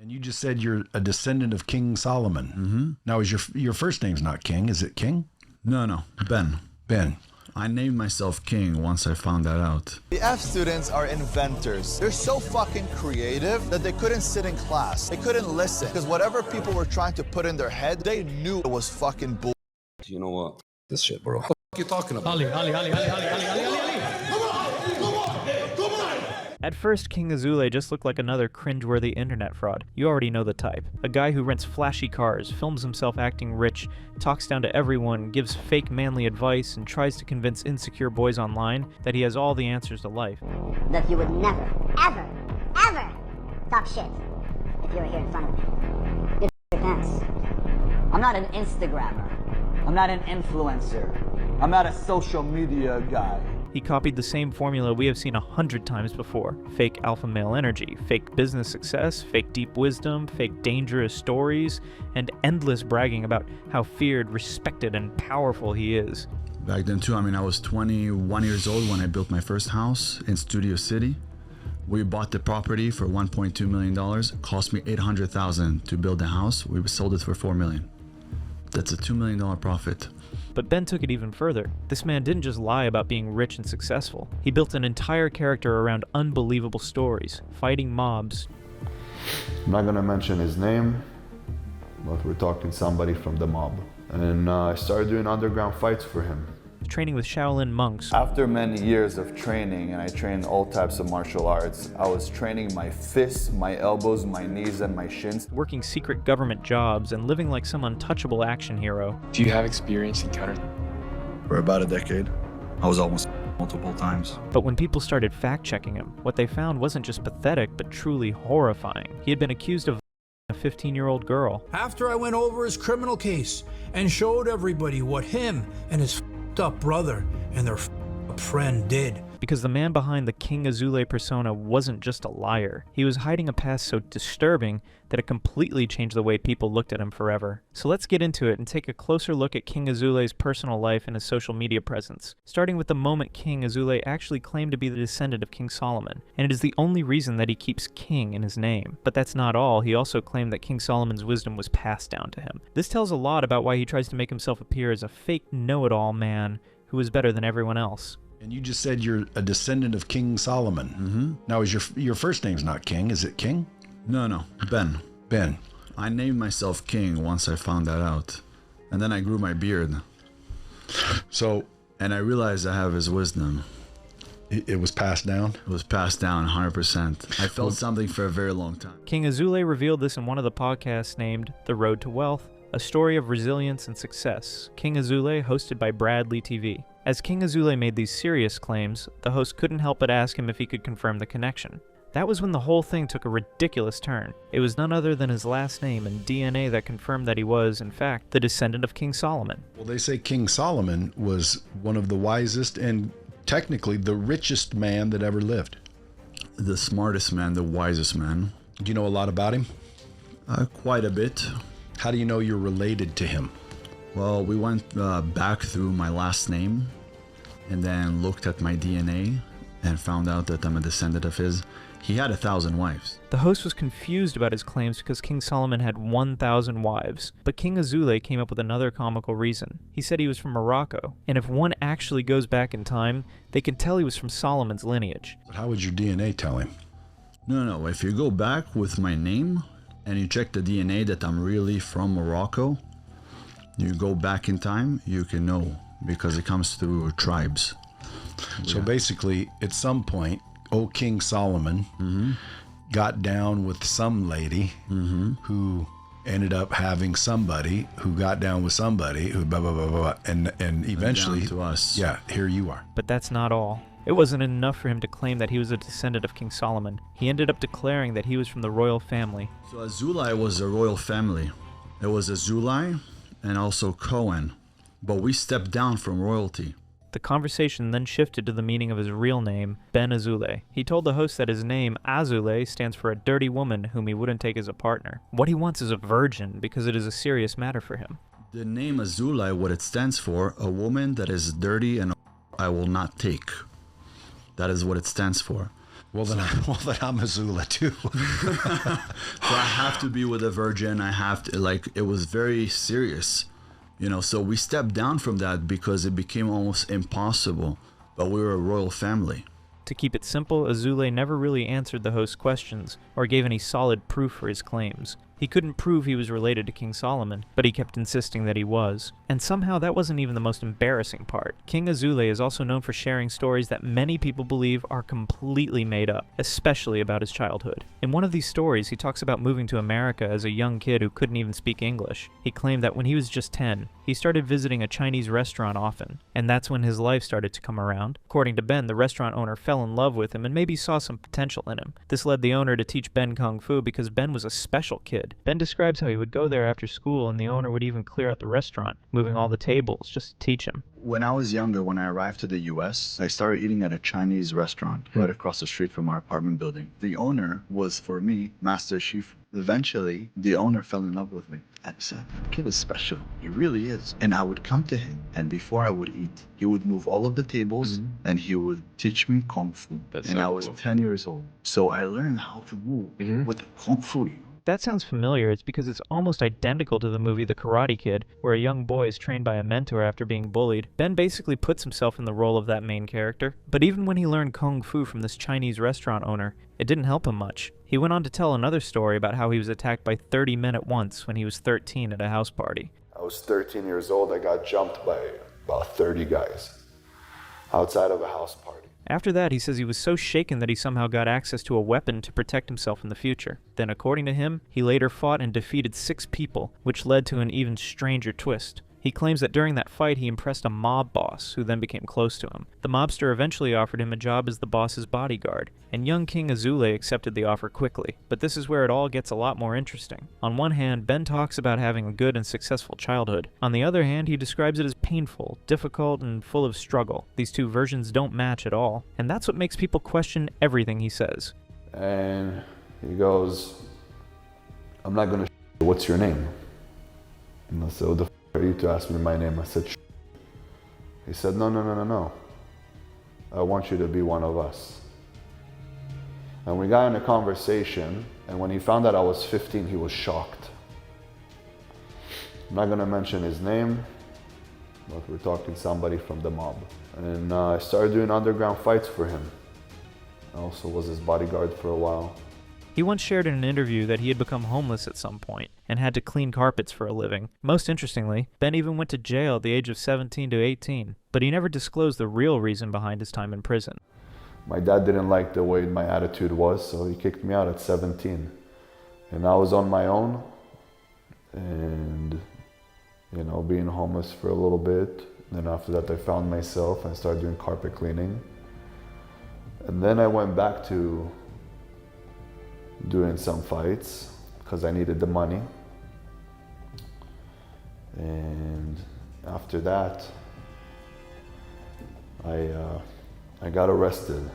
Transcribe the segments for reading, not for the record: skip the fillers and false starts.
And you just said you're a descendant of King Solomon. Now, is your first name's not King? Is it King? No, Ben. Ben. I named myself King once I found that out. The F students are inventors. They're so fucking creative that they couldn't sit in class. They couldn't listen because whatever people were trying to put in their head, they knew it was fucking bull. You know what? This shit, bro. What the fuck you talking about? At first, King Azoulay just looked like another cringeworthy internet fraud. You already know the type. A guy who rents flashy cars, films himself acting rich, talks down to everyone, gives fake manly advice, and tries to convince insecure boys online that he has all the answers to life. That you would never, ever, ever talk shit if you were here in front of me. You'd your pants. I'm not an Instagrammer. I'm not an influencer. I'm not a social media guy. He copied the same formula we have seen 100 times before. Fake alpha male energy, fake business success, fake deep wisdom, fake dangerous stories, and endless bragging about how feared, respected, and powerful he is. Back then too, I was 21 years old when I built my first house in Studio City. We bought the property for $1.2 million. Cost me $800,000 to build the house. We sold it for $4 million. That's a $2 million profit. But Ben took it even further. This man didn't just lie about being rich and successful. He built an entire character around unbelievable stories, fighting mobs. I'm not gonna mention his name, but we're talking somebody from the mob. And I started doing underground fights for him. Training with Shaolin monks. After many years of training, and I trained all types of martial arts, I was training my fists, my elbows, my knees, and my shins. Working secret government jobs and living like some untouchable action hero. Do you have experience in counter? For about a decade. I was almost multiple times. But when people started fact-checking him, what they found wasn't just pathetic, but truly horrifying. He had been accused of a 15-year-old girl. After I went over his criminal case and showed everybody what him and his up brother and their friend did. Because the man behind the King Azoulay persona wasn't just a liar. He was hiding a past so disturbing that it completely changed the way people looked at him forever. So let's get into it and take a closer look at King Azoulay's personal life and his social media presence. Starting with the moment King Azoulay actually claimed to be the descendant of King Solomon. And it is the only reason that he keeps King in his name. But that's not all. He also claimed that King Solomon's wisdom was passed down to him. This tells a lot about why he tries to make himself appear as a fake know-it-all man who is better than everyone else. And you just said you're a descendant of King Solomon. Now, is your first name's not King? Is it King? No, Ben. Ben. I named myself King once I found that out. And then I grew my beard. And I realized I have his wisdom. It was passed down? It was passed down 100%. I felt something for a very long time. King Azoulay revealed this in one of the podcasts named The Road to Wealth, a story of resilience and success. King Azoulay, hosted by Bradley TV. As King Azoulay made these serious claims, the host couldn't help but ask him if he could confirm the connection. That was when the whole thing took a ridiculous turn. It was none other than his last name and DNA that confirmed that he was, in fact, the descendant of King Solomon. Well, they say King Solomon was one of the wisest and technically the richest man that ever lived. The smartest man, the wisest man. Do you know a lot about him? Quite a bit. How do you know you're related to him? Well, we went back through my last name and then looked at my DNA and found out that I'm a descendant of his. He had 1,000 wives. The host was confused about his claims because King Solomon had 1,000 wives, but King Azoulay came up with another comical reason. He said he was from Morocco, and if one actually goes back in time, they can tell he was from Solomon's lineage. But how would your DNA tell him? No, if you go back with my name and you check the DNA that I'm really from Morocco, you go back in time, you can know, because it comes through tribes. So basically, at some point, old King Solomon got down with some lady who ended up having somebody who got down with somebody who blah, blah, blah, blah, and eventually, down to us. Yeah, here you are. But that's not all. It wasn't enough for him to claim that he was a descendant of King Solomon. He ended up declaring that he was from the royal family. So Azoulay was a royal family. It was Azoulay and also Cohen, but we stepped down from royalty. The conversation then shifted to the meaning of his real name, Ben Azoulay. He told the host that his name, Azoulay, stands for a dirty woman whom he wouldn't take as a partner. What he wants is a virgin because it is a serious matter for him. The name Azoulay, what it stands for, a woman that is dirty and I will not take. That is what it stands for. Well, then I'm Azoulay too. So I have to be with a virgin. I have to, like, it was very serious, you know. So we stepped down from that because it became almost impossible. But we were a royal family. To keep it simple, Azoulay never really answered the host's questions or gave any solid proof for his claims. He couldn't prove he was related to King Solomon, but he kept insisting that he was. And somehow that wasn't even the most embarrassing part. King Azoulay is also known for sharing stories that many people believe are completely made up, especially about his childhood. In one of these stories, he talks about moving to America as a young kid who couldn't even speak English. He claimed that when he was just 10, he started visiting a Chinese restaurant often, and that's when his life started to come around. According to Ben, the restaurant owner fell in love with him and maybe saw some potential in him. This led the owner to teach Ben Kung Fu because Ben was a special kid. Ben describes how he would go there after school and the owner would even clear out the restaurant, moving all the tables just to teach him. When I was younger, when I arrived to the US, I started eating at a Chinese restaurant right across the street from our apartment building. The owner was, for me, master chef. Eventually, the owner fell in love with me and said, "Kid is special. He really is." And I would come to him, and before I would eat, he would move all of the tables and he would teach me Kung Fu. I was 10 years old. So I learned how to move with Kung Fu. That sounds familiar. It's because it's almost identical to the movie The Karate Kid, where a young boy is trained by a mentor after being bullied. Ben basically puts himself in the role of that main character. But even when he learned Kung Fu from this Chinese restaurant owner, it didn't help him much. He went on to tell another story about how he was attacked by 30 men at once when he was 13 at a house party. I was 13 years old. I got jumped by about 30 guys outside of a house party. After that, he says he was so shaken that he somehow got access to a weapon to protect himself in the future. Then, according to him, he later fought and defeated 6 people, which led to an even stranger twist. He claims that during that fight, he impressed a mob boss, who then became close to him. The mobster eventually offered him a job as the boss's bodyguard, and young King Azoulay accepted the offer quickly. But this is where it all gets a lot more interesting. On one hand, Ben talks about having a good and successful childhood. On the other hand, he describes it as painful, difficult, and full of struggle. These two versions don't match at all, and that's what makes people question everything he says. And he goes, "I'm not gonna what's your name?" And I said, "What the are you to ask me my name?" I said, He said, no. I want you to be one of us. And we got in a conversation, and when he found out I was 15, he was shocked. I'm not gonna mention his name, but we're talking somebody from the mob. And I started doing underground fights for him. I also was his bodyguard for a while. He once shared in an interview that he had become homeless at some point and had to clean carpets for a living. Most interestingly, Ben even went to jail at the age of 17 to 18, but he never disclosed the real reason behind his time in prison. My dad didn't like the way my attitude was, so he kicked me out at 17. And I was on my own, and, you know, being homeless for a little bit. Then after that, I found myself and started doing carpet cleaning. And then I went back to doing some fights because I needed the money. And after that, I got arrested.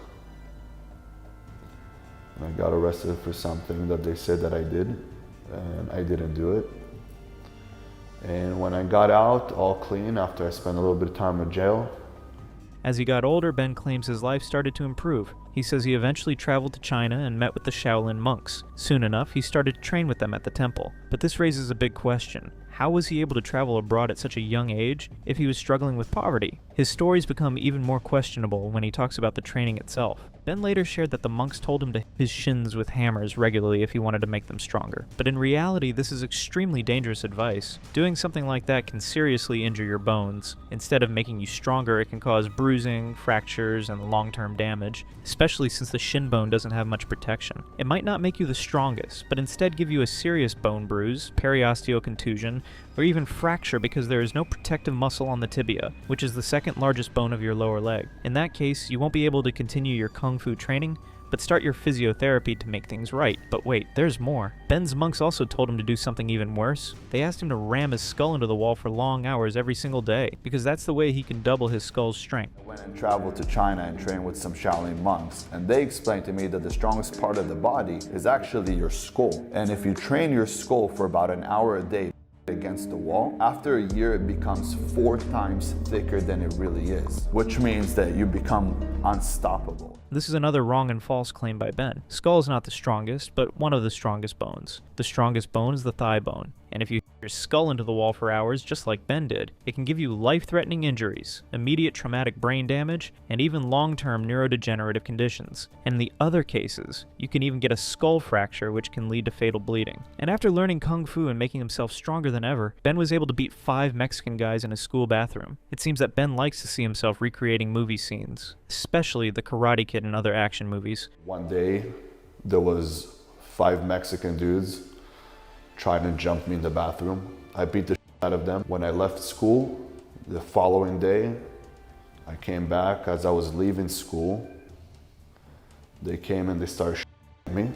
And I got arrested for something that they said that I did, and I didn't do it. And when I got out all clean after I spent a little bit of time in jail. As he got older, Ben claims his life started to improve. He says he eventually traveled to China and met with the Shaolin monks. Soon enough, he started to train with them at the temple. But this raises a big question. How was he able to travel abroad at such a young age if he was struggling with poverty? His stories become even more questionable when he talks about the training itself. Ben later shared that the monks told him to hit his shins with hammers regularly if he wanted to make them stronger. But in reality, this is extremely dangerous advice. Doing something like that can seriously injure your bones. Instead of making you stronger, it can cause bruising, fractures, and long-term damage, especially since the shin bone doesn't have much protection. It might not make you the strongest, but instead give you a serious bone bruise, periosteal contusion, or even fracture because there is no protective muscle on the tibia, which is the second largest bone of your lower leg. In that case, you won't be able to continue your Kung Fu training, but start your physiotherapy to make things right. But wait, there's more. Ben's monks also told him to do something even worse. They asked him to ram his skull into the wall for long hours every single day, because that's the way he can double his skull's strength. I went and traveled to China and trained with some Shaolin monks, and they explained to me that the strongest part of the body is actually your skull. And if you train your skull for about an hour a day, against the wall, after a year it becomes 4 times thicker than it really is, which means that you become unstoppable. This is another wrong and false claim by Ben. Skull is not the strongest, but one of the strongest bones. The strongest bone is the thigh bone, and if you hit your skull into the wall for hours, just like Ben did, it can give you life-threatening injuries, immediate traumatic brain damage, and even long-term neurodegenerative conditions. And in the other cases, you can even get a skull fracture, which can lead to fatal bleeding. And after learning Kung Fu and making himself stronger than ever, Ben was able to beat 5 Mexican guys in his school bathroom. It seems that Ben likes to see himself recreating movie scenes, especially the Karate Kid and other action movies. One day, there was 5 Mexican dudes trying to jump me in the bathroom. I beat the shit out of them. When I left school, the following day, I came back. As I was leaving school, they came and they started shitting me.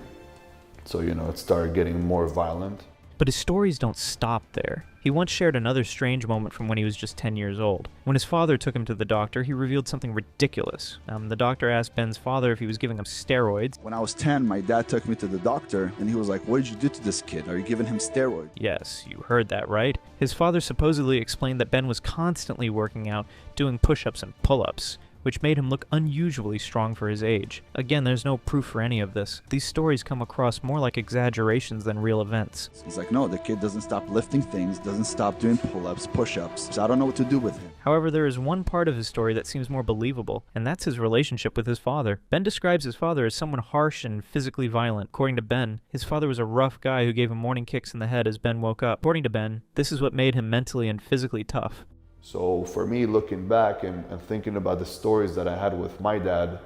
So, it started getting more violent. But his stories don't stop there. He once shared another strange moment from when he was just 10 years old. When his father took him to the doctor, he revealed something ridiculous. The doctor asked Ben's father if he was giving him steroids. When I was 10, my dad took me to the doctor, and he was like, "What did you do to this kid? Are you giving him steroids?" Yes, you heard that right. His father supposedly explained that Ben was constantly working out, doing push-ups and pull-ups, which made him look unusually strong for his age. Again, there's no proof for any of this. These stories come across more like exaggerations than real events. He's like, no, the kid doesn't stop lifting things, doesn't stop doing pull-ups, push-ups. So I don't know what to do with him. However, there is one part of his story that seems more believable, and that's his relationship with his father. Ben describes his father as someone harsh and physically violent. According to Ben, his father was a rough guy who gave him morning kicks in the head as Ben woke up. According to Ben, this is what made him mentally and physically tough. So for me, looking back and thinking about the stories that I had with my dad,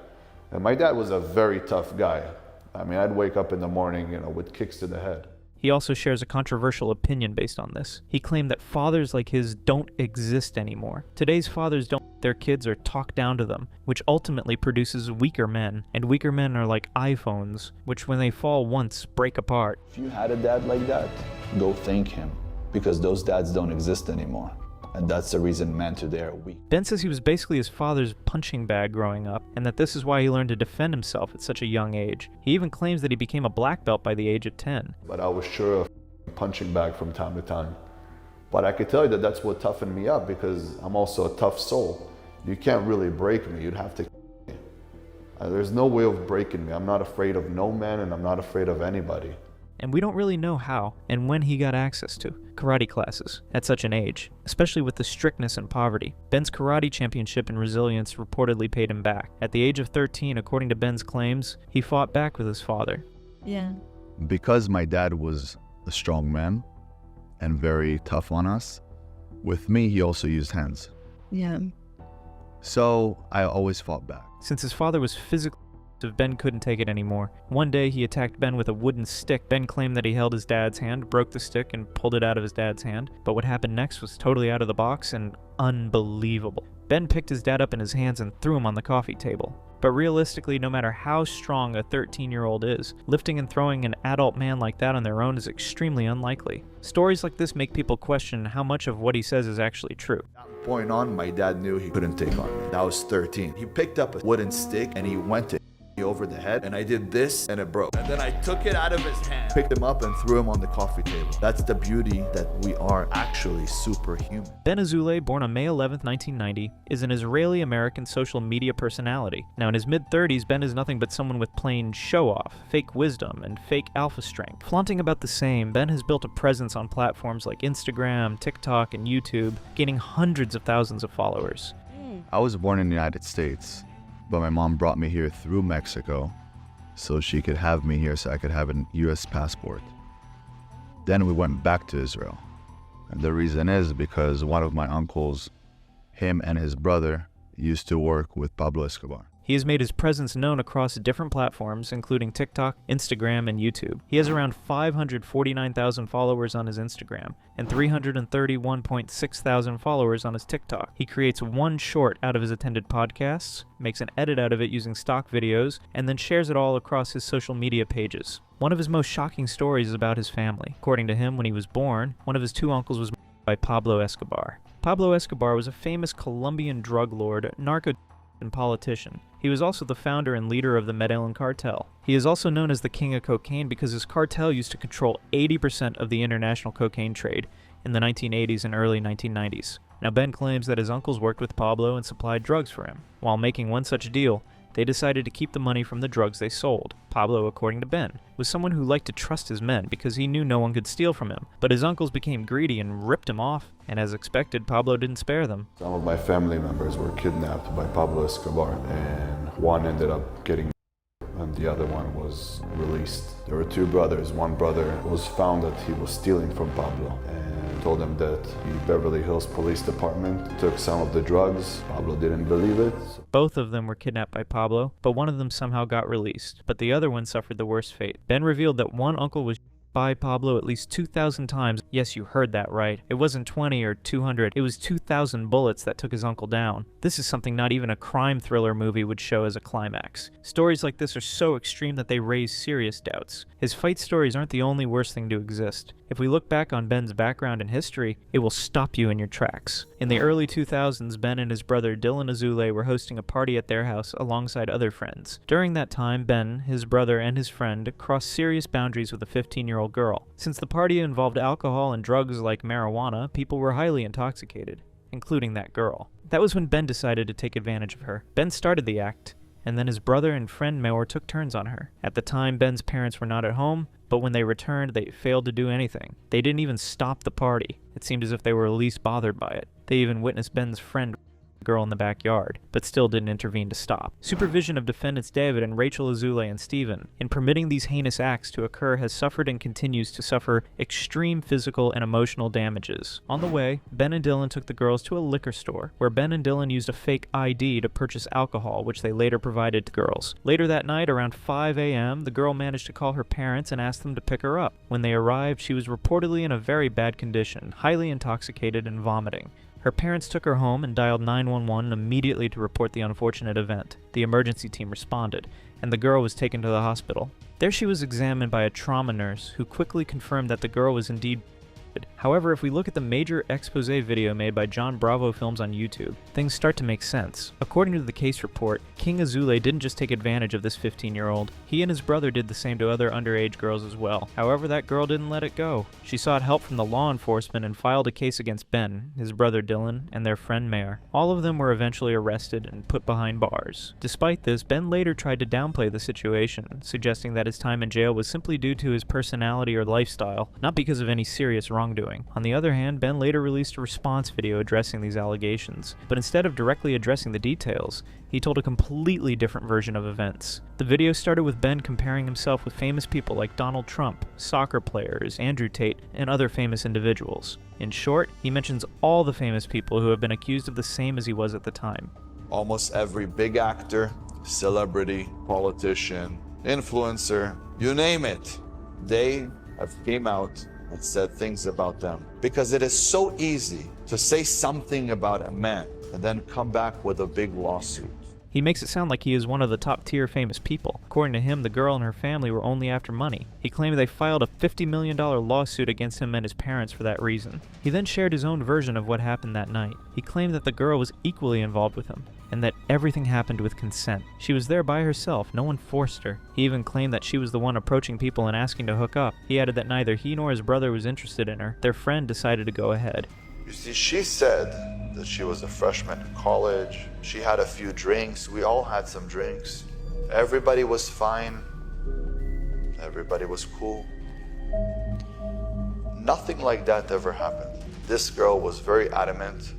and my dad was a very tough guy. I mean, I'd wake up in the morning, with kicks to the head. He also shares a controversial opinion based on this. He claimed that fathers like his don't exist anymore. Today's fathers don't let their kids or talk down to them, which ultimately produces weaker men. And weaker men are like iPhones, which when they fall once, break apart. If you had a dad like that, go thank him, because those dads don't exist anymore. And that's the reason men today are weak. Ben says he was basically his father's punching bag growing up, and that this is why he learned to defend himself at such a young age. He even claims that he became a black belt by the age of 10. But I was sure of punching bag from time to time. But I could tell you that that's what toughened me up, because I'm also a tough soul. You can't really break me, you'd have to me. There's no way of breaking me. I'm not afraid of no man, and I'm not afraid of anybody. And we don't really know how and when he got access to karate classes at such an age, especially with the strictness and poverty. Ben's karate championship and resilience reportedly paid him back. At the age of 13, according to Ben's claims, he fought back with his father. Yeah. Because my dad was a strong man and very tough on us, with me he also used hands. Yeah. So I always fought back. Since his father was physically abusive, Ben couldn't take it anymore. One day he attacked Ben with a wooden stick. Ben claimed that he held his dad's hand, broke the stick, and pulled it out of his dad's hand. But what happened next was totally out of the box and unbelievable. Ben picked his dad up in his hands and threw him on the coffee table. But realistically, no matter how strong a 13-year-old is, lifting and throwing an adult man like that on their own is extremely unlikely. Stories like this make people question how much of what he says is actually true. From that point on, my dad knew he couldn't take on me. I was 13. He picked up a wooden stick and he went to me over the head, and I did this and it broke. And then I took it out of his hand, picked him up and threw him on the coffee table. That's the beauty, that we are actually superhuman. Ben Azoulay, born on May 11, 1990, is an Israeli-American social media personality. Now in his mid-30s, Ben is nothing but someone with plain show-off, fake wisdom, and fake alpha strength. Flaunting about the same, Ben has built a presence on platforms like Instagram, TikTok, and YouTube, gaining hundreds of thousands of followers. I was born in the United States, but my mom brought me here through Mexico so she could have me here so I could have a US passport. Then we went back to Israel. And the reason is because one of my uncles, him and his brother, used to work with Pablo Escobar. He has made his presence known across different platforms, including TikTok, Instagram, and YouTube. He has around 549,000 followers on his Instagram and 331.6 thousand followers on his TikTok. He creates one short out of his attended podcasts, makes an edit out of it using stock videos, and then shares it all across his social media pages. One of his most shocking stories is about his family. According to him, when he was born, one of his 2 uncles was murdered by Pablo Escobar. Pablo Escobar was a famous Colombian drug lord, narco and politician. He was also the founder and leader of the Medellin cartel. He is also known as the King of Cocaine because his cartel used to control 80% of the international cocaine trade, in the 1980s and early 1990s. Now, Ben claims that his uncles worked with Pablo and supplied drugs for him. While making one such deal, they decided to keep the money from the drugs they sold. Pablo, according to Ben, was someone who liked to trust his men because he knew no one could steal from him. But his uncles became greedy and ripped him off, and as expected, Pablo didn't spare them. Some of my family members were kidnapped by Pablo Escobar, and one ended up getting and the other one was released. There were two brothers. One brother was found that he was stealing from Pablo and told him that the Beverly Hills Police Department took some of the drugs. Pablo didn't believe it. Both of them were kidnapped by Pablo, but one of them somehow got released, but the other one suffered the worst fate. Ben revealed that one uncle was by Pablo at least 2,000 times. Yes, you heard that right. It wasn't 20 or 200, it was 2,000 bullets that took his uncle down. This is something not even a crime thriller movie would show as a climax. Stories like this are so extreme that they raise serious doubts. His fight stories aren't the only worst thing to exist. If we look back on Ben's background and history, it will stop you in your tracks. In the early 2000s, Ben and his brother Dylan Azoulay were hosting a party at their house alongside other friends. During that time, Ben, his brother, and his friend crossed serious boundaries with a 15-year-old girl. Since the party involved alcohol and drugs like marijuana, people were highly intoxicated, including that girl. That was when Ben decided to take advantage of her. Ben started the act, and then his brother and friend Maor took turns on her. At the time, Ben's parents were not at home, but when they returned, they failed to do anything. They didn't even stop the party. It seemed as if they were least bothered by it. They even witnessed Ben's friend girl in the backyard, but still didn't intervene to stop. Supervision of defendants David and Rachel Azoulay and Stephen in permitting these heinous acts to occur has suffered and continues to suffer extreme physical and emotional damages. On the way, Ben and Dylan took the girls to a liquor store, where Ben and Dylan used a fake ID to purchase alcohol, which they later provided to girls. Later that night, around 5 a.m., the girl managed to call her parents and ask them to pick her up. When they arrived, she was reportedly in a very bad condition, highly intoxicated and vomiting. Her parents took her home and dialed 911 immediately to report the unfortunate event. The emergency team responded, and the girl was taken to the hospital. There she was examined by a trauma nurse, who quickly confirmed that the girl was indeed. However, if we look at the major expose video made by John Bravo Films on YouTube, things start to make sense. According to the case report, King Azoulay didn't just take advantage of this 15-year-old. He and his brother did the same to other underage girls as well. However, that girl didn't let it go. She sought help from the law enforcement and filed a case against Ben, his brother Dylan, and their friend Maor. All of them were eventually arrested and put behind bars. Despite this, Ben later tried to downplay the situation, suggesting that his time in jail was simply due to his personality or lifestyle, not because of any serious wrongdoing. On the other hand, Ben later released a response video addressing these allegations, but instead of directly addressing the details, he told a completely different version of events. The video started with Ben comparing himself with famous people like Donald Trump, soccer players, Andrew Tate, and other famous individuals. In short, he mentions all the famous people who have been accused of the same as he was at the time. Almost every big actor, celebrity, politician, influencer, you name it, they have came out and said things about them. Because it is so easy to say something about a man and then come back with a big lawsuit. He makes it sound like he is one of the top-tier famous people. According to him, the girl and her family were only after money. He claimed they filed a $50 million lawsuit against him and his parents for that reason. He then shared his own version of what happened that night. He claimed that the girl was equally involved with him, and that everything happened with consent. She was there by herself, no one forced her. He even claimed that she was the one approaching people and asking to hook up. He added that neither he nor his brother was interested in her. Their friend decided to go ahead. You see, she said that she was a freshman in college. She had a few drinks. We all had some drinks. Everybody was fine. Everybody was cool. Nothing like that ever happened. This girl was very adamant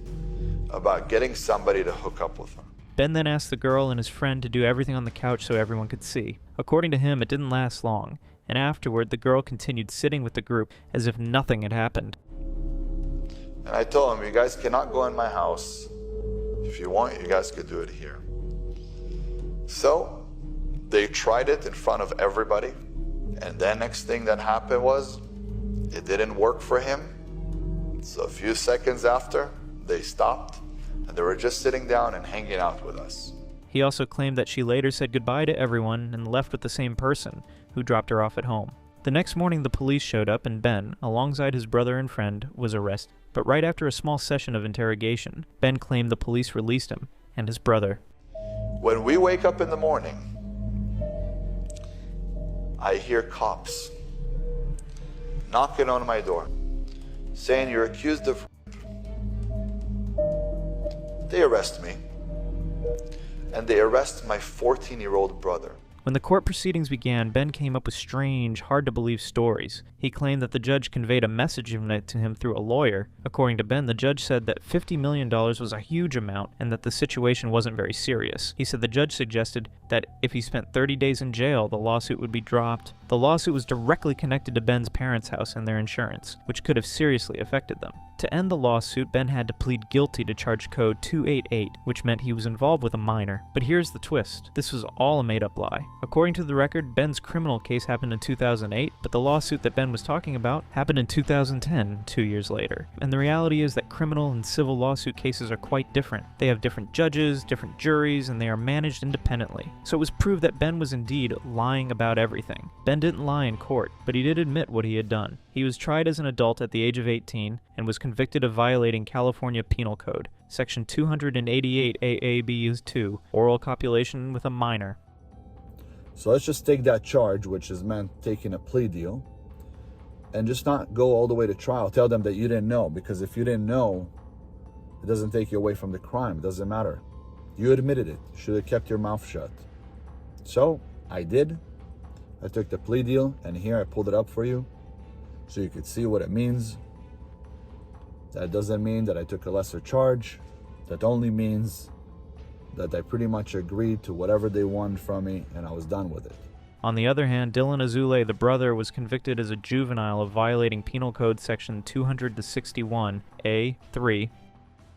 about getting somebody to hook up with her. Ben then asked the girl and his friend to do everything on the couch so everyone could see. According to him, it didn't last long, and afterward the girl continued sitting with the group as if nothing had happened. And I told him, you guys cannot go in my house. If you want, you guys could do it here. So they tried it in front of everybody. And then next thing that happened was, it didn't work for him. So a few seconds after, they stopped. And they were just sitting down and hanging out with us. He also claimed that she later said goodbye to everyone and left with the same person, who dropped her off at home. The next morning the police showed up and Ben, alongside his brother and friend, was arrested. But right after a small session of interrogation, Ben claimed the police released him and his brother. When we wake up in the morning, I hear cops knocking on my door, saying you're accused of. They arrest me, and they arrest my 14-year-old brother. When the court proceedings began, Ben came up with strange, hard-to-believe stories. He claimed that the judge conveyed a message to him through a lawyer. According to Ben, the judge said that $50 million was a huge amount and that the situation wasn't very serious. He said the judge suggested that if he spent 30 days in jail, the lawsuit would be dropped. The lawsuit was directly connected to Ben's parents' house and their insurance, which could have seriously affected them. To end the lawsuit, Ben had to plead guilty to charge code 288, which meant he was involved with a minor. But here's the twist. This was all a made-up lie. According to the record, Ben's criminal case happened in 2008, but the lawsuit that Ben was talking about happened in 2010, 2 years later. And the reality is that criminal and civil lawsuit cases are quite different. They have different judges, different juries, and they are managed independently. So it was proved that Ben was indeed lying about everything. Ben didn't lie in court, but he did admit what he had done. He was tried as an adult at the age of 18 and was convicted of violating California Penal Code, Section 288 AAB 2, oral copulation with a minor. So let's just take that charge, which is meant taking a plea deal, and just not go all the way to trial. Tell them that you didn't know, because if you didn't know, it doesn't take you away from the crime. It doesn't matter. You admitted it. You should have kept your mouth shut. So I did. I took the plea deal, and here I pulled it up for you so you could see what it means. That doesn't mean that I took a lesser charge. That only means that I pretty much agreed to whatever they wanted from me, and I was done with it. On the other hand, Dylan Azoulay, the brother, was convicted as a juvenile of violating Penal Code Section 261 A3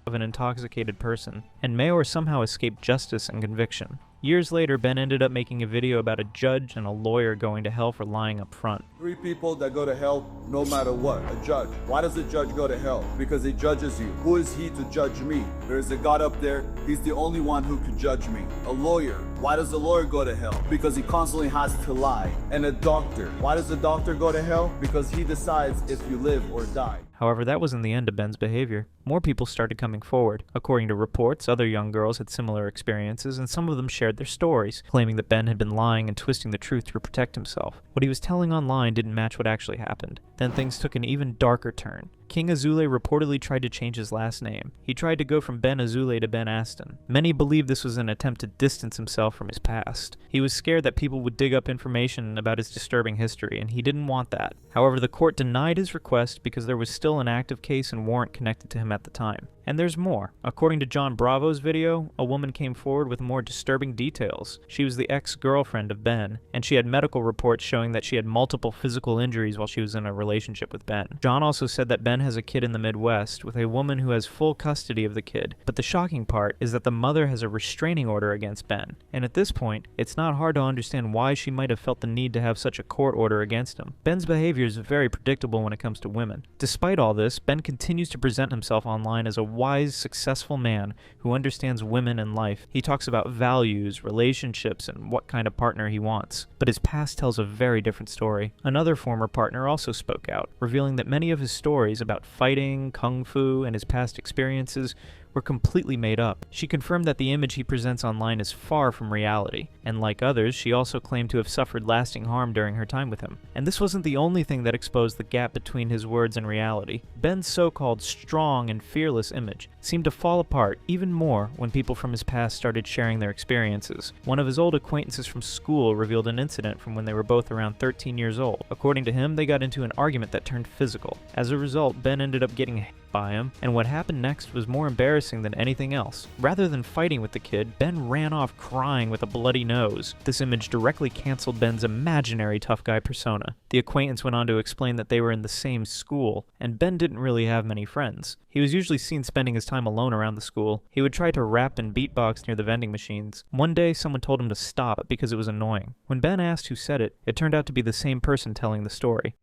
of an intoxicated person, and may or somehow escape justice and conviction. Years later, Ben ended up making a video about a judge and a lawyer going to hell for lying up front. 3 people that go to hell no matter what. A judge. Why does a judge go to hell? Because he judges you. Who is he to judge me? There's a God up there. He's the only one who could judge me. A lawyer. Why does a lawyer go to hell? Because he constantly has to lie. And a doctor. Why does a doctor go to hell? Because he decides if you live or die. However, that wasn't the end of Ben's behavior. More people started coming forward. According to reports, other young girls had similar experiences, and some of them shared their stories, claiming that Ben had been lying and twisting the truth to protect himself. What he was telling online didn't match what actually happened. Then things took an even darker turn. King Azoulay reportedly tried to change his last name. He tried to go from Ben Azoulay to Ben Aston. Many believe this was an attempt to distance himself from his past. He was scared that people would dig up information about his disturbing history, and he didn't want that. However, the court denied his request because there was still an active case and warrant connected to him at the time. And there's more. According to John Bravo's video, a woman came forward with more disturbing details. She was the ex-girlfriend of Ben, and she had medical reports showing that she had multiple physical injuries while she was in a relationship with Ben. John also said that Ben has a kid in the Midwest with a woman who has full custody of the kid. But the shocking part is that the mother has a restraining order against Ben. And at this point, it's not hard to understand why she might have felt the need to have such a court order against him. Ben's behavior is very predictable when it comes to women. Despite all this, Ben continues to present himself online as a wise, successful man who understands women and life. He talks about values, relationships, and what kind of partner he wants. But his past tells a very different story. Another former partner also spoke out, revealing that many of his stories about fighting, kung fu, and his past experiences were completely made up. She confirmed that the image he presents online is far from reality, and like others, she also claimed to have suffered lasting harm during her time with him. And this wasn't the only thing that exposed the gap between his words and reality. Ben's so-called strong and fearless image seemed to fall apart even more when people from his past started sharing their experiences. One of his old acquaintances from school revealed an incident from when they were both around 13 years old. According to him, they got into an argument that turned physical. As a result, Ben ended up getting hit by him, and what happened next was more embarrassing than anything else. Rather than fighting with the kid, Ben ran off crying with a bloody nose. This image directly canceled Ben's imaginary tough guy persona. The acquaintance went on to explain that they were in the same school, and Ben didn't really have many friends. He was usually seen spending his time alone around the school. He would try to rap and beatbox near the vending machines. One day, someone told him to stop because it was annoying. When Ben asked who said it, it turned out to be the same person telling the story.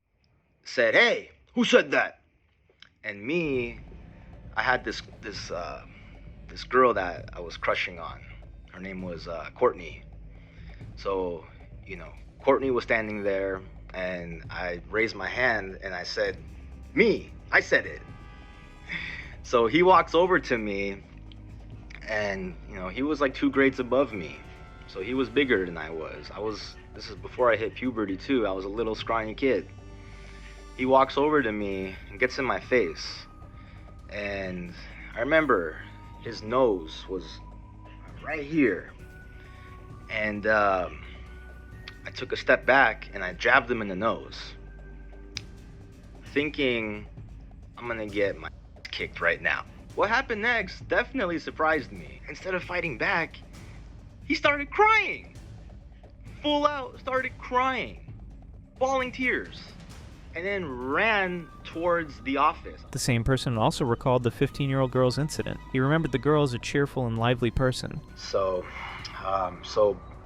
Said, "Hey, who said that?" And me, I had this girl that I was crushing on. Her name was Courtney. So, Courtney was standing there, and I raised my hand and I said, "Me, I said it." So he walks over to me, and he was like 2 grades above me. So he was bigger than I was. This is before I hit puberty too. I was a little scrawny kid. he walks over to me and gets in my face. And I remember his nose was right here. And I took a step back and I jabbed him in the nose, thinking I'm gonna get my kicked right now. What happened next definitely surprised me. Instead of fighting back, he started crying. Full out started crying, bawling tears, and then ran towards the office. The same person also recalled the 15-year-old girl's incident. He remembered the girl as a cheerful and lively person. So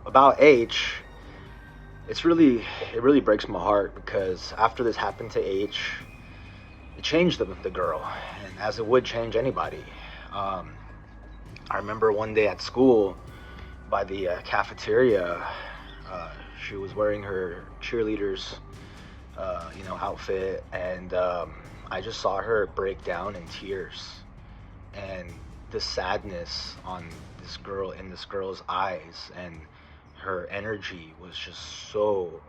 about H, it really breaks my heart, because after this happened to H, it changed the girl, and as it would change anybody. I remember one day at school, by the cafeteria, she was wearing her cheerleader's outfit, and I just saw her break down in tears, and the sadness on this girl's eyes, and her energy was just so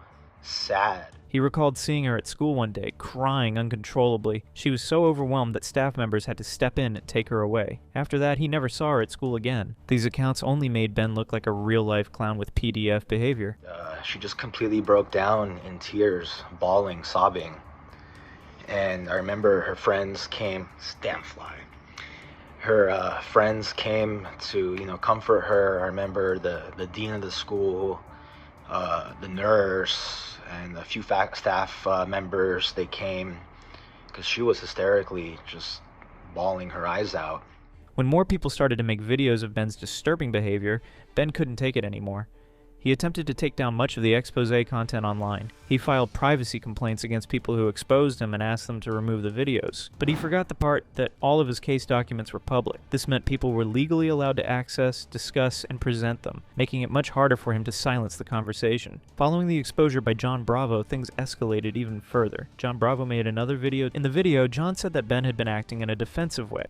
sad. He recalled seeing her at school one day, crying uncontrollably. She was so overwhelmed that staff members had to step in and take her away. After that, he never saw her at school again. These accounts only made Ben look like a real-life clown with PDF behavior. She just completely broke down in tears, bawling, sobbing. And I remember her friends came, damn fly. Her friends came to, comfort her. I remember the dean of the school, the nurse, and a few staff members, they came because she was hysterically just bawling her eyes out. When more people started to make videos of Ben's disturbing behavior, Ben couldn't take it anymore. He attempted to take down much of the expose content online. He filed privacy complaints against people who exposed him and asked them to remove the videos. But he forgot the part that all of his case documents were public. This meant people were legally allowed to access, discuss, and present them, making it much harder for him to silence the conversation. Following the exposure by John Bravo, things escalated even further. John Bravo made another video. In the video, John said that Ben had been acting in a defensive way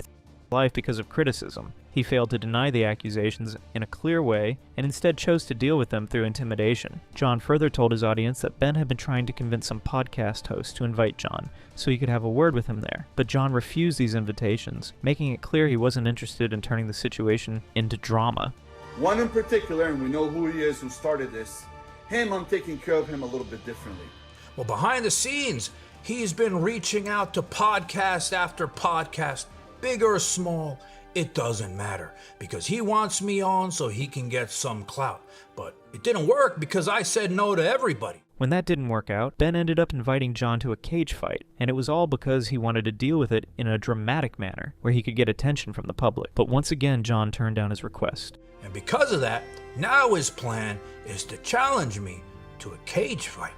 life because of criticism. He failed to deny the accusations in a clear way and instead chose to deal with them through intimidation. John further told his audience that Ben had been trying to convince some podcast hosts to invite John so he could have a word with him there. But John refused these invitations, making it clear he wasn't interested in turning the situation into drama. One in particular, and we know who he is, who started this. I'm taking care of him a little bit differently. Well, behind the scenes, he's been reaching out to podcast after podcast, big or small, it doesn't matter, because he wants me on so he can get some clout. But it didn't work because I said no to everybody. When that didn't work out, Ben ended up inviting John to a cage fight, and it was all because he wanted to deal with it in a dramatic manner, where he could get attention from the public. But once again, John turned down his request. And because of that, now his plan is to challenge me to a cage fight.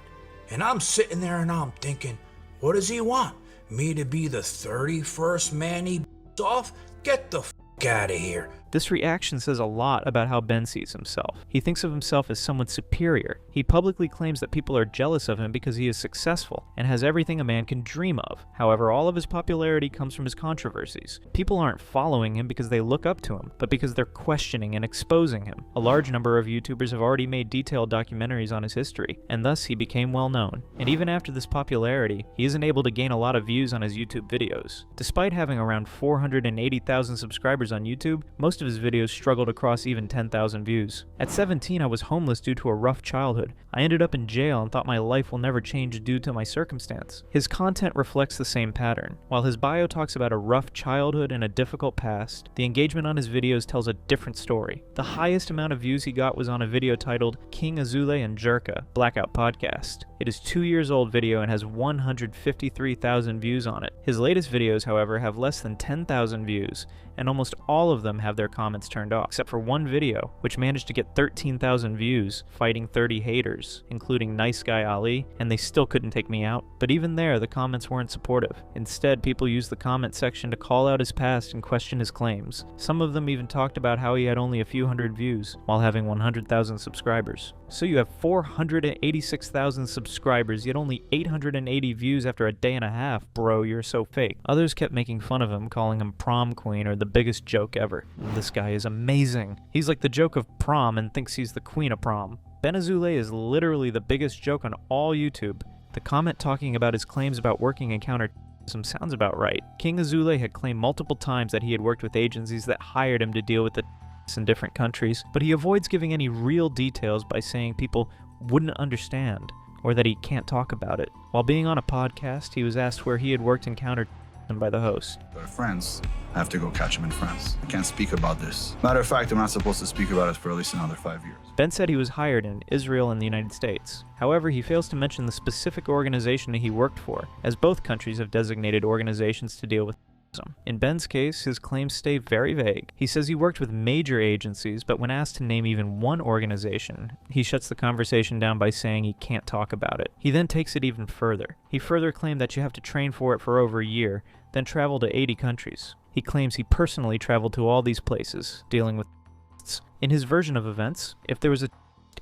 And I'm sitting there and I'm thinking, what does he want? Me to be the 31st man he off? Get the f*** out of here. This reaction says a lot about how Ben sees himself. He thinks of himself as someone superior. He publicly claims that people are jealous of him because he is successful and has everything a man can dream of. However, all of his popularity comes from his controversies. People aren't following him because they look up to him, but because they're questioning and exposing him. A large number of YouTubers have already made detailed documentaries on his history, and thus he became well known. And even after this popularity, he isn't able to gain a lot of views on his YouTube videos. Despite having around 480,000 subscribers on YouTube, most of his videos struggled to cross even 10,000 views. At 17, I was homeless due to a rough childhood. I ended up in jail and thought my life will never change due to my circumstance. His content reflects the same pattern. While his bio talks about a rough childhood and a difficult past, the engagement on his videos tells a different story. The highest amount of views he got was on a video titled King Azoulay and Jerka, Blackout Podcast. It is 2 years old video and has 153,000 views on it. His latest videos, however, have less than 10,000 views, and almost all of them have their comments turned off, except for one video, which managed to get 13,000 views, fighting 30 haters, including Nice Guy Ali, and they still couldn't take me out. But even there, the comments weren't supportive. Instead, people used the comment section to call out his past and question his claims. Some of them even talked about how he had only a few hundred views, while having 100,000 subscribers. So you have 486,000 subscribers, yet only 880 views after a day and a half. Bro, you're so fake. Others kept making fun of him, calling him prom queen or the biggest joke ever. This guy is amazing. He's like the joke of prom and thinks he's the queen of prom. Ben Azoulay is literally the biggest joke on all YouTube. The comment talking about his claims about working in counterterrorism sounds about right. King Azoulay had claimed multiple times that he had worked with agencies that hired him to deal with the terrorists in different countries, but he avoids giving any real details by saying people wouldn't understand, or that he can't talk about it. While being on a podcast, he was asked where he had worked in counterterrorism by the host. They're friends. I have to go catch them in France. I can't speak about this. Matter of fact, I'm not supposed to speak about it for at least another 5 years. Ben said he was hired in Israel and the United States. However, he fails to mention the specific organization he worked for, as both countries have designated organizations to deal with terrorism. In Ben's case, his claims stay very vague. He says he worked with major agencies, but when asked to name even one organization, he shuts the conversation down by saying he can't talk about it. He then takes it even further. He further claimed that you have to train for it for over a year, then travel to 80 countries. He claims he personally traveled to all these places, dealing with terrorists. In his version of events, if there was a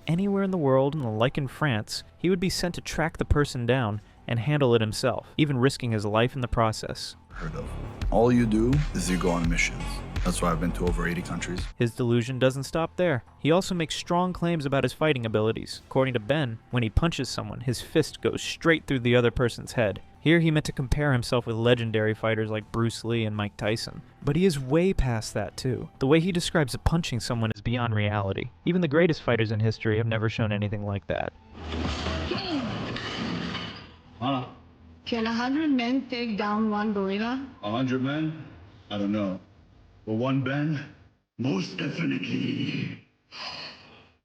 anywhere in the world, like in France, he would be sent to track the person down and handle it himself, even risking his life in the process. Heard of. All you do is you go on missions. That's why I've been to over 80 countries. His delusion doesn't stop there. He also makes strong claims about his fighting abilities. According to Ben, when he punches someone, his fist goes straight through the other person's head. Here he meant to compare himself with legendary fighters like Bruce Lee and Mike Tyson. But he is way past that too. The way he describes punching someone is beyond reality. Even the greatest fighters in history have never shown anything like that. Can 100 men take down one gorilla? 100 men? I don't know. But one Ben? Most definitely.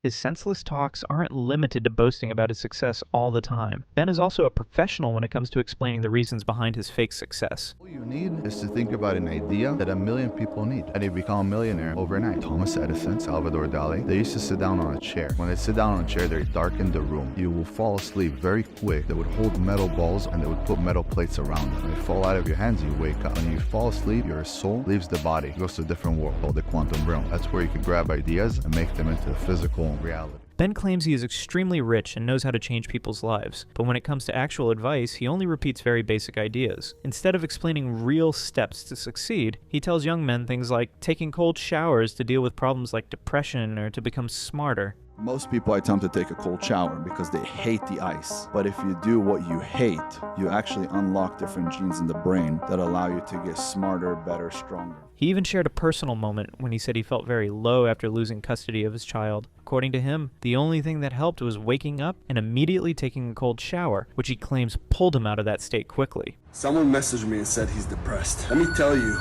His senseless talks aren't limited to boasting about his success all the time. Ben is also a professional when it comes to explaining the reasons behind his fake success. All you need is to think about an idea that 1 million people need, and they become a millionaire overnight. Thomas Edison, Salvador Dali, they used to sit down on a chair. When they sit down on a chair, they darken the room. You will fall asleep very quick. They would hold metal balls and they would put metal plates around them. When they fall out of your hands, you wake up. When you fall asleep, your soul leaves the body, goes to a different world called the quantum realm. That's where you can grab ideas and make them into physical reality. Ben claims he is extremely rich and knows how to change people's lives, but when it comes to actual advice, he only repeats very basic ideas. Instead of explaining real steps to succeed, he tells young men things like taking cold showers to deal with problems like depression or to become smarter. Most people attempt to take a cold shower because they hate the ice. But if you do what you hate, you actually unlock different genes in the brain that allow you to get smarter, better, stronger. He even shared a personal moment when he said he felt very low after losing custody of his child. According to him, the only thing that helped was waking up and immediately taking a cold shower, which he claims pulled him out of that state quickly. Someone messaged me and said he's depressed. Let me tell you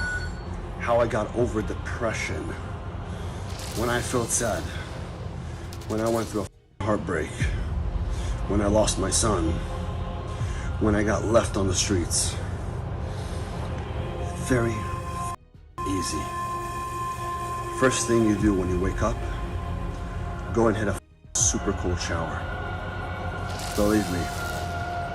how I got over depression. When I felt sad, when I went through a heartbreak, when I lost my son, when I got left on the streets. Very easy. First thing you do when you wake up, go and hit a super cold shower. Believe me,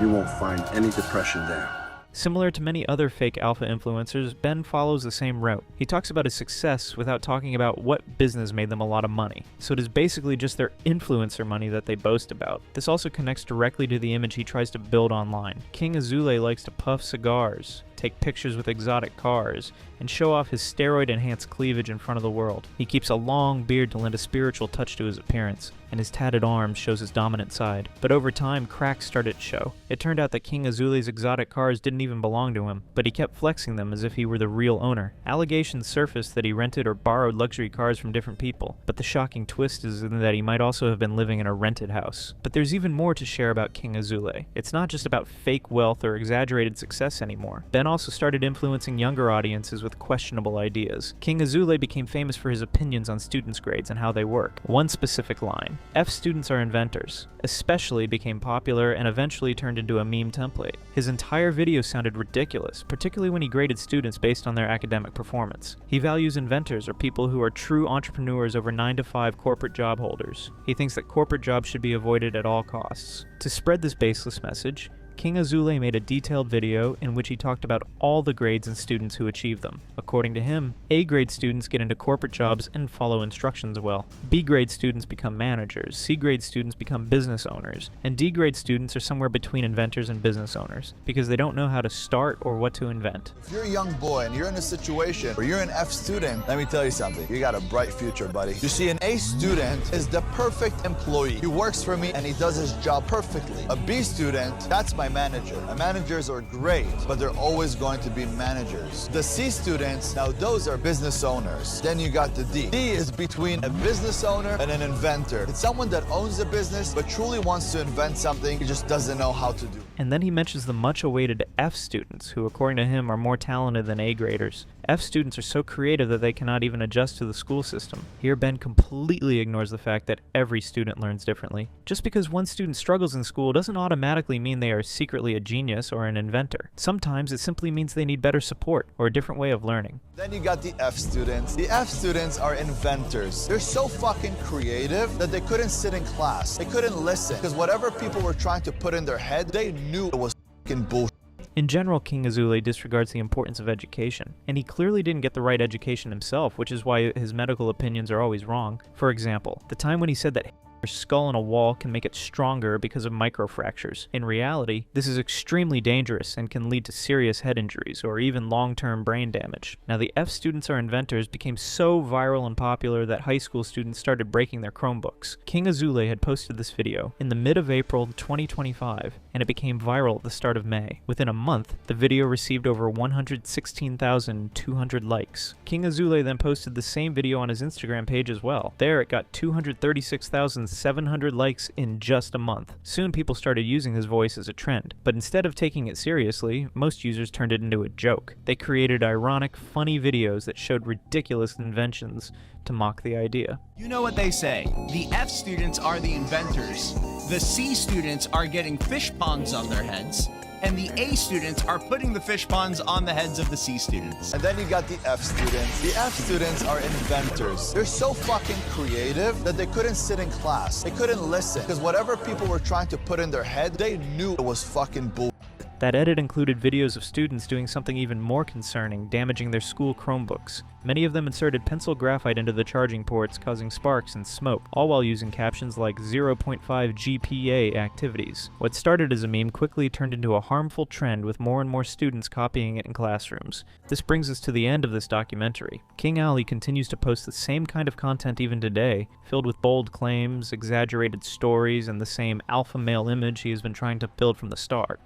you won't find any depression there. Similar to many other fake alpha influencers, Ben follows the same route. He talks about his success without talking about what business made them a lot of money. So it is basically just their influencer money that they boast about. This also connects directly to the image he tries to build online. King Azoulay likes to puff cigars, take pictures with exotic cars, and show off his steroid-enhanced cleavage in front of the world. He keeps a long beard to lend a spiritual touch to his appearance, and his tatted arms shows his dominant side. But over time, cracks started to show. It turned out that King Azoulay's exotic cars didn't even belong to him, but he kept flexing them as if he were the real owner. Allegations surfaced that he rented or borrowed luxury cars from different people, but the shocking twist is that he might also have been living in a rented house. But there's even more to share about King Azoulay. It's not just about fake wealth or exaggerated success anymore. Ben also started influencing younger audiences with questionable ideas. King Azoulay became famous for his opinions on students' grades and how they work. One specific line, "F students are inventors," especially became popular and eventually turned into a meme template. His entire video sounded ridiculous, particularly when he graded students based on their academic performance. He values inventors or people who are true entrepreneurs over 9-to-5 corporate job holders. He thinks that corporate jobs should be avoided at all costs. To spread this baseless message, King Azoulay made a detailed video in which he talked about all the grades and students who achieve them. According to him, A-grade students get into corporate jobs and follow instructions well. B-grade students become managers, C-grade students become business owners, and D-grade students are somewhere between inventors and business owners because they don't know how to start or what to invent. If you're a young boy and you're in a situation where you're an F student, let me tell you something. You got a bright future, buddy. You see, an A student is the perfect employee. He works for me and he does his job perfectly. A B student, that's my my manager. My managers are great, but they're always going to be managers. The C students, now those are business owners. Then you got the D. D is between a business owner and an inventor. It's someone that owns a business, but truly wants to invent something, he just doesn't know how to do. And then he mentions the much-awaited F students, who according to him are more talented than A graders. F students are so creative that they cannot even adjust to the school system. Here Ben completely ignores the fact that every student learns differently. Just because one student struggles in school doesn't automatically mean they are secretly a genius or an inventor. Sometimes it simply means they need better support or a different way of learning. Then you got the F students. The F students are inventors. They're so fucking creative that they couldn't sit in class. They couldn't listen because whatever people were trying to put in their head, they knew it was fucking bullshit. In general, King Azoulay disregards the importance of education, and he clearly didn't get the right education himself, which is why his medical opinions are always wrong. For example, the time when he said that your skull on a wall can make it stronger because of microfractures. In reality, this is extremely dangerous and can lead to serious head injuries or even long-term brain damage. Now, the F students are inventors became so viral and popular that high school students started breaking their Chromebooks. King Azoulay had posted this video in the mid of April 2025, and it became viral at the start of May. Within a month, the video received over 116,200 likes. King Azoulay then posted the same video on his Instagram page as well. There, it got 236,700 likes in just a month. Soon people started using his voice as a trend, but instead of taking it seriously, most users turned it into a joke. They created ironic, funny videos that showed ridiculous inventions to mock the idea. You know what they say, the F students are the inventors, the C students are getting fish ponds on their heads, and the A students are putting the fish ponds on the heads of the C students. And then you got the F students. The F students are inventors. They're so fucking creative that they couldn't sit in class. They couldn't listen because whatever people were trying to put in their head, they knew it was fucking bull. That edit included videos of students doing something even more concerning, damaging their school Chromebooks. Many of them inserted pencil graphite into the charging ports, causing sparks and smoke, all while using captions like 0.5 GPA activities. What started as a meme quickly turned into a harmful trend, with more and more students copying it in classrooms. This brings us to the end of this documentary. King Ali continues to post the same kind of content even today, filled with bold claims, exaggerated stories, and the same alpha male image he has been trying to build from the start.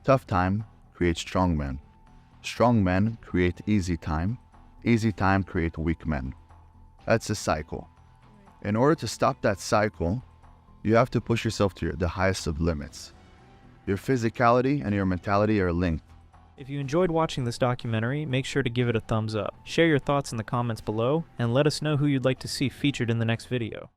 Tough time creates strong men. Strong men create easy time. Easy time create weak men. That's a cycle. In order to stop that cycle, you have to push yourself to the highest of limits. Your physicality and your mentality are linked. If you enjoyed watching this documentary, make sure to give it a thumbs up. Share your thoughts in the comments below, and let us know who you'd like to see featured in the next video.